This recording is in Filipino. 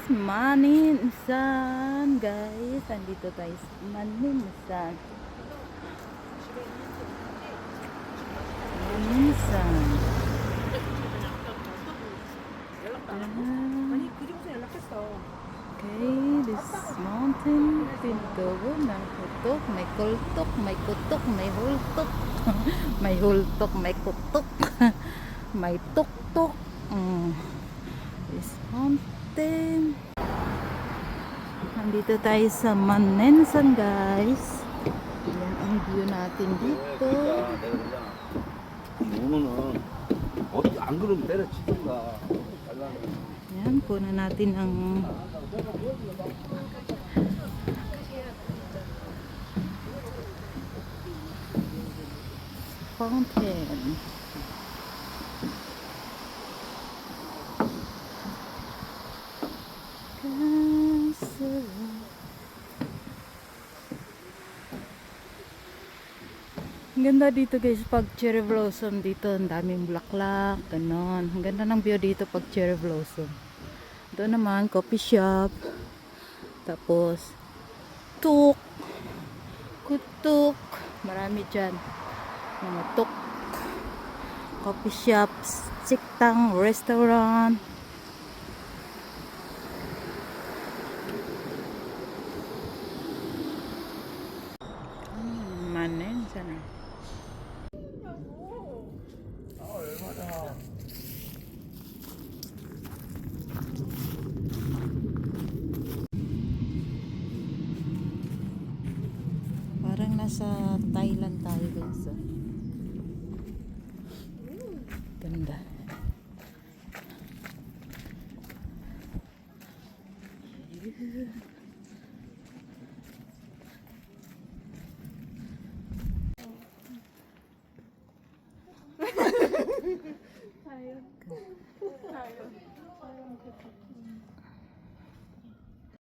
Maninsan guys, andito tayo sa Maninsan. Maninsan. Okay, this mountain pintubo ng kutok, may kultok, may kutok, may hultok. May hultok, may kutok. May tuktok. This mountain. Nandito tayo sa Maninsan guys. Yan ang view natin dito. 오늘은 어디 안 그러면 때려치든가. Yan, kunan natin ang fountain. Ang ganda dito guys pag cherry blossom dito, ang daming bulaklak, ganon. Ang ganda ng view dito pag cherry blossom. Doon naman coffee shop. Tapos tuk, kutuk, marami dyan. Mga tuk, coffee shops, siktang, restaurant. Maninsan. Parang nasa Thailand tayo guys. Ganda.